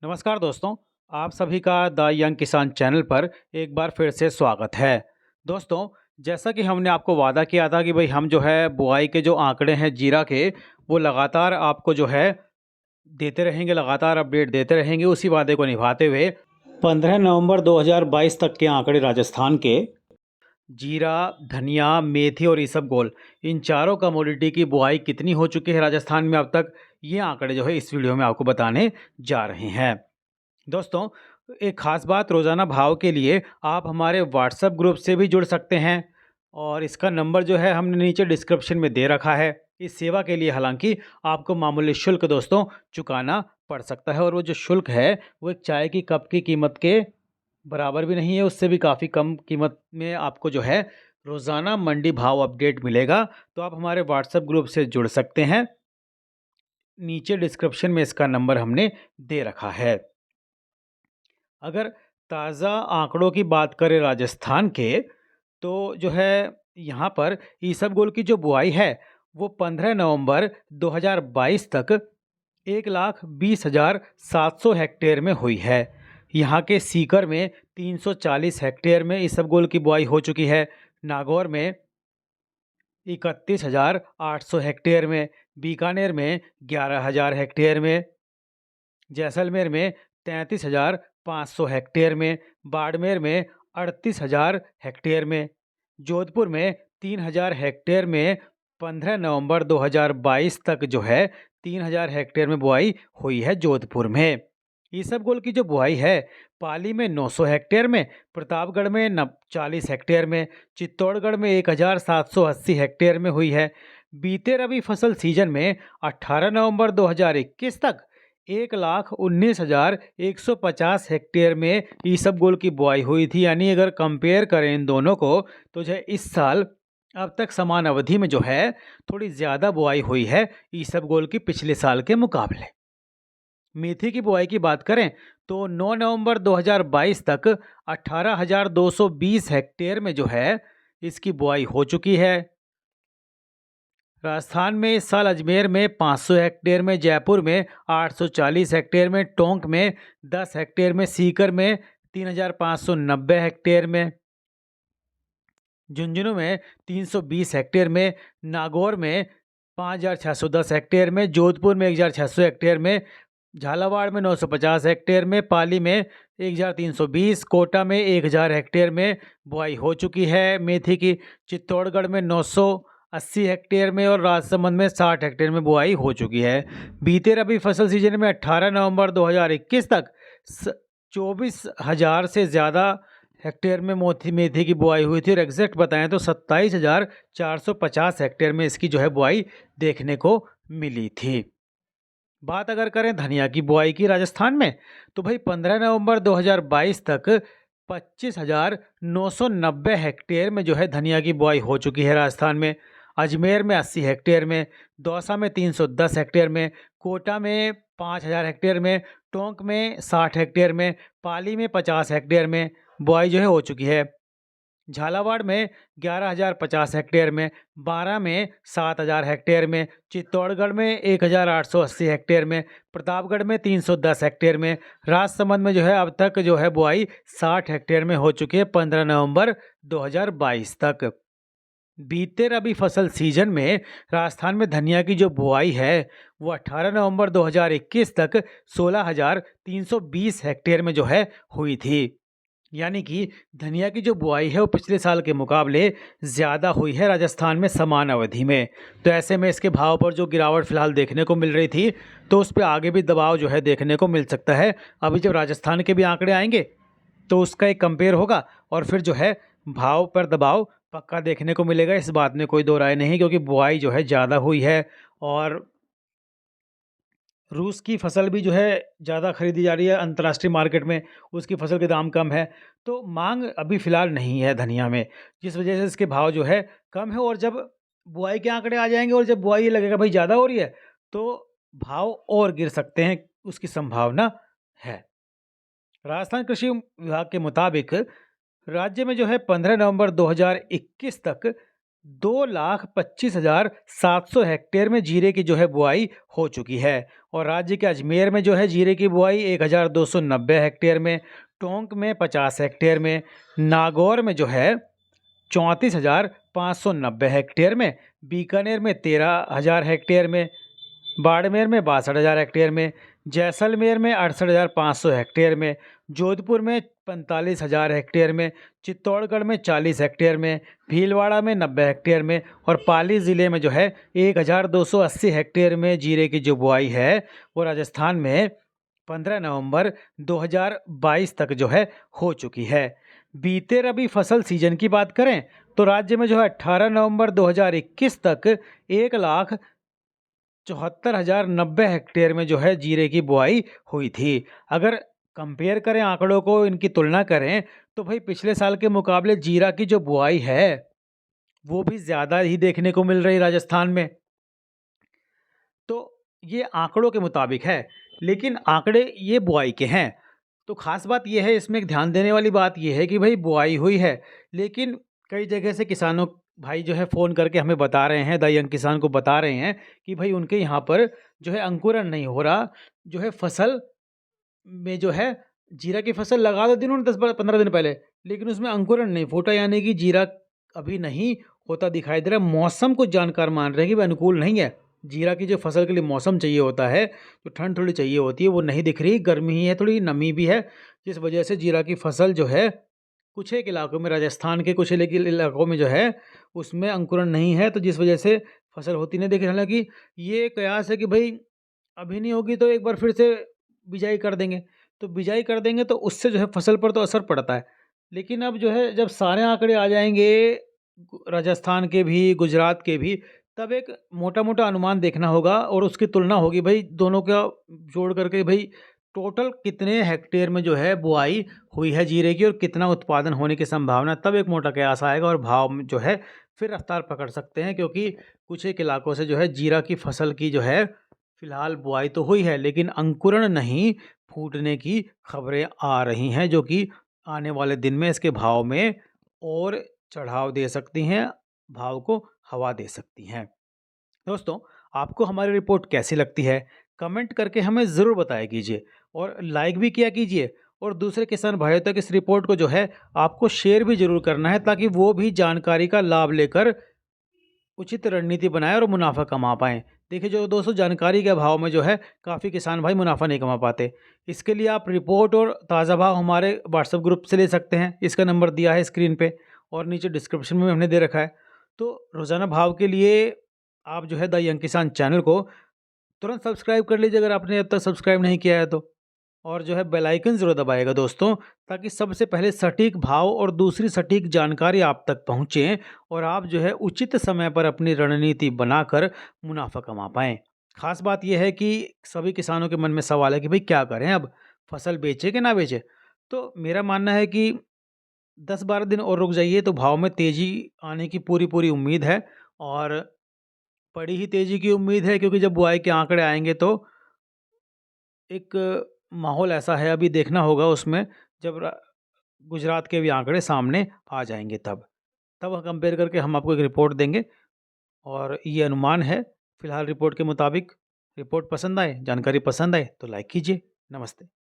नमस्कार दोस्तों, आप सभी का द यंग किसान चैनल पर एक बार फिर से स्वागत है। दोस्तों, जैसा कि हमने आपको वादा किया था कि भाई हम जो है बुआई के जो आंकड़े हैं जीरा के, वो लगातार आपको जो है देते रहेंगे, लगातार अपडेट देते रहेंगे। उसी वादे को निभाते हुए 15 नवंबर 2022 तक के आंकड़े राजस्थान के जीरा, धनिया, मेथी और इसबगोल, इन चारों कमोडिटी की बुआई कितनी हो चुकी है राजस्थान में अब तक, ये आंकड़े जो है इस वीडियो में आपको बताने जा रहे हैं। दोस्तों, एक ख़ास बात, रोज़ाना भाव के लिए आप हमारे व्हाट्सएप ग्रुप से भी जुड़ सकते हैं और इसका नंबर जो है हमने नीचे डिस्क्रिप्शन में दे रखा है। इस सेवा के लिए हालांकि आपको मामूली शुल्क दोस्तों चुकाना पड़ सकता है और वो जो शुल्क है वो एक चाय की कप की कीमत के बराबर भी नहीं है, उससे भी काफ़ी कम कीमत में आपको जो है रोज़ाना मंडी भाव अपडेट मिलेगा। तो आप हमारे व्हाट्सएप ग्रुप से जुड़ सकते हैं, नीचे डिस्क्रिप्शन में इसका नंबर हमने दे रखा है। अगर ताज़ा आंकड़ों की बात करें राजस्थान के, तो जो है यहाँ पर इसबगोल की जो बुआई है वो 15 नवंबर 2022 तक 1,20,700 हेक्टेयर में हुई है। यहाँ के सीकर में 340 हेक्टेयर में इसबगोल की बुआई हो चुकी है। नागौर में 31,800 हेक्टेयर में, बीकानेर में 11,000 हेक्टेयर में, जैसलमेर में 33,500 हेक्टेयर में, बाड़मेर में 38,000 हेक्टेयर में, जोधपुर में 3,000 हेक्टेयर में 15 नवंबर 2022 तक जो है 3,000 हेक्टेयर में बुआई हुई है जोधपुर में। इसबगोल की जो बुआई है पाली में 900 हेक्टेयर में, प्रतापगढ़ में 40 हेक्टेयर में, चित्तौड़गढ़ में 1,780 हेक्टेयर में हुई है। बीते रबी फसल सीजन में 18 नवंबर 2021 तक 1,19,150 हेक्टेयर में इसबगोल की बुआई हुई थी। यानी अगर कंपेयर करें इन दोनों को तो जो है इस साल अब तक समान अवधि में जो है थोड़ी ज़्यादा बुआई हुई है इसबगोल की पिछले साल के मुकाबले। मेथी की बुआई की बात करें तो 9 नवंबर 2022 तक 18,220 हेक्टेयर में जो है इसकी बुआई हो चुकी है। राजस्थान में इस साल अजमेर में 500 हेक्टेयर में, जयपुर में 840 हेक्टेयर में, टोंक में 10 हेक्टेयर में, सीकर में 3,590 हेक्टेयर में, झुंझुनू में 320 हेक्टेयर में, नागौर में 5,610 हेक्टेयर में, जोधपुर में 1,600 हेक्टेयर में, झालावाड़ में 950 हेक्टेयर में, पाली में 1,320, कोटा में 1,000 हेक्टेयर में बुआई हो चुकी है मेथी की, चित्तौड़गढ़ में 980 हेक्टेयर में और राजसमंद में 60 हेक्टेयर में बुआई हो चुकी है। बीते रबी फसल सीजन में 18 नवंबर 2021 तक 24,000 से ज़्यादा हेक्टेयर में मेथी की बुआई हुई थी और एग्जैक्ट बताएं तो 27,450 हेक्टेयर में इसकी जो है बुआई देखने को मिली थी। बात अगर करें धनिया की बुआई की राजस्थान में, तो भाई 15 नवंबर 2022 तक 25,990 हेक्टेयर में जो है धनिया की बुआई हो चुकी है राजस्थान में। अजमेर में 80 हेक्टेयर में, दौसा में 310 हेक्टेयर में, कोटा में 5,000 हेक्टेयर में, टोंक में 60 हेक्टेयर में, पाली में 50 हेक्टेयर में बुआई जो है हो चुकी है। झालावाड़ में 11,050 हेक्टेयर में, बारां में 7,000 हेक्टेयर में, चित्तौड़गढ़ में 1,880 हेक्टेयर में, प्रतापगढ़ में 310 हेक्टेयर में, राजसमंद में जो है अब तक जो है बुआई 60 हेक्टेयर में हो चुकी है 15 नवंबर 2022 तक। बीते रबी फसल सीजन में राजस्थान में धनिया की जो बुआई है वो 18 नवंबर 2021 तक 16,320 हेक्टेयर में जो है हुई थी। यानी कि धनिया की जो बुआई है वो पिछले साल के मुकाबले ज़्यादा हुई है राजस्थान में समान अवधि में। तो ऐसे में इसके भाव पर जो गिरावट फिलहाल देखने को मिल रही थी, तो उस पर आगे भी दबाव जो है देखने को मिल सकता है। अभी जब राजस्थान के भी आंकड़े आएंगे तो उसका एक कंपेयर होगा और फिर जो है भाव पर दबाव पक्का देखने को मिलेगा, इस बात में कोई दो राय नहीं, क्योंकि बुआई जो है ज़्यादा हुई है और रूस की फसल भी जो है ज़्यादा खरीदी जा रही है अंतर्राष्ट्रीय मार्केट में, उसकी फसल के दाम कम है, तो मांग अभी फ़िलहाल नहीं है धनिया में, जिस वजह से इसके भाव जो है कम है। और जब बुआई के आंकड़े आ जाएंगे और जब बुआई लगेगा भाई ज़्यादा हो रही है, तो भाव और गिर सकते हैं, उसकी संभावना है। राजस्थान कृषि विभाग के मुताबिक राज्य में जो है 15 नवंबर 2021 तक 2,25,700 हेक्टेयर में जीरे की जो है बुआई हो चुकी है। और राज्य के अजमेर में जो है जीरे की बुआई 1,290 हेक्टेयर में, टोंक में 50 हेक्टेयर में, नागौर में जो है 34,590 हेक्टेयर में, बीकानेर में 13,000 हेक्टेयर में, बाड़मेर में 62,000 हेक्टेयर में, जैसलमेर में 68,500 हेक्टेयर में, जोधपुर में 45,000 हेक्टेयर में, चित्तौड़गढ़ में 40 हेक्टेयर में, भीलवाड़ा में 90 हेक्टेयर में और पाली ज़िले में जो है 1,280 हेक्टेयर में जीरे की जो बुआई है वो राजस्थान में 15 नवंबर 2022 तक जो है हो चुकी है। बीते रबी फसल सीजन की बात करें तो राज्य में जो है 18 नवंबर 2021 तक 1,74,090 हेक्टेयर में जो है जीरे की बुआई हुई थी। अगर कंपेयर करें आंकड़ों को, इनकी तुलना करें तो भाई पिछले साल के मुकाबले जीरा की जो बुआई है वो भी ज़्यादा ही देखने को मिल रही राजस्थान में। तो ये आंकड़ों के मुताबिक है, लेकिन आंकड़े ये बुआई के हैं। तो ख़ास बात ये है, इसमें एक ध्यान देने वाली बात ये है कि भाई बुआई हुई है, लेकिन कई जगह से किसानों भाई जो है फ़ोन करके हमें बता रहे हैं, द यंग किसान को बता रहे हैं कि भाई उनके यहाँ पर जो है अंकुरण नहीं हो रहा, जो है फसल में जो है जीरा की फसल लगा तो दी उन्होंने 10-15 दिन पहले, लेकिन उसमें अंकुरण नहीं फूटा, यानी कि जीरा अभी नहीं होता दिखाई दे रहा। मौसम को जानकार मान रहे हैं कि वह अनुकूल नहीं है। जीरा की जो फसल के लिए मौसम चाहिए होता है, तो ठंड थोड़ी चाहिए होती है, वो नहीं दिख रही। गर्मी ही है, थोड़ी नमी भी है, जिस वजह से जीरा की फसल जो है कुछ एक इलाकों में, राजस्थान के कुछ इलाकों में जो है उसमें अंकुरण नहीं है, तो जिस वजह से फसल होती नहीं दिख रही। हालांकि ये कयास है कि भाई अभी नहीं होगी तो एक बार फिर से बिजाई कर देंगे, तो बिजाई कर देंगे तो उससे जो है फसल पर तो असर पड़ता है। लेकिन अब जो है जब सारे आंकड़े आ जाएंगे राजस्थान के भी, गुजरात के भी, तब एक मोटा मोटा अनुमान देखना होगा और उसकी तुलना होगी भाई दोनों का जोड़ करके, भाई टोटल कितने हेक्टेयर में जो है बुआई हुई है जीरे की और कितना उत्पादन होने की संभावना, तब एक मोटा कयास आएगा और भाव में जो है फिर रफ्तार पकड़ सकते हैं। क्योंकि कुछ एक इलाकों से जो है जीरा की फसल की जो है फिलहाल बुआई तो हुई है, लेकिन अंकुरण नहीं फूटने की खबरें आ रही हैं, जो कि आने वाले दिन में इसके भाव में और चढ़ाव दे सकती हैं, भाव को हवा दे सकती हैं। दोस्तों, आपको हमारी रिपोर्ट कैसी लगती है? कमेंट करके हमें ज़रूर बताया कीजिए और लाइक भी किया कीजिए, और दूसरे किसान भाइयों तक इस रिपोर्ट को जो है आपको शेयर भी ज़रूर करना है, ताकि वो भी जानकारी का लाभ लेकर उचित रणनीति बनाएं और मुनाफा कमा पाएं। देखिए जो दोस्तों, जानकारी के अभाव में जो है काफ़ी किसान भाई मुनाफा नहीं कमा पाते। इसके लिए आप रिपोर्ट और ताज़ा भाव हमारे व्हाट्सएप ग्रुप से ले सकते हैं। इसका नंबर दिया है स्क्रीन पे और नीचे डिस्क्रिप्शन में हमने दे रखा है। तो रोज़ाना भाव के लिए आप जो है द यंग किसान चैनल को तुरंत सब्सक्राइब कर लीजिए, अगर आपने अब तक सब्सक्राइब नहीं किया है तो। और जो है बेल आइकन ज़रूर दबाइएगा दोस्तों, ताकि सबसे पहले सटीक भाव और दूसरी सटीक जानकारी आप तक पहुँचे और आप जो है उचित समय पर अपनी रणनीति बनाकर मुनाफा कमा पाएँ। ख़ास बात यह है कि सभी किसानों के मन में सवाल है कि भाई क्या करें अब, फसल बेचें कि ना बेचें? तो मेरा मानना है कि 10-12 दिन और रुक जाइए तो भाव में तेज़ी आने की पूरी उम्मीद है, और बड़ी ही तेज़ी की उम्मीद है, क्योंकि जब बुआई के आंकड़े आएँगे तो एक माहौल ऐसा है, अभी देखना होगा उसमें, जब गुजरात के भी आंकड़े सामने आ जाएंगे तब कंपेयर करके हम आपको एक रिपोर्ट देंगे। और ये अनुमान है फिलहाल रिपोर्ट के मुताबिक। रिपोर्ट पसंद आए, जानकारी पसंद आए तो लाइक कीजिए। नमस्ते।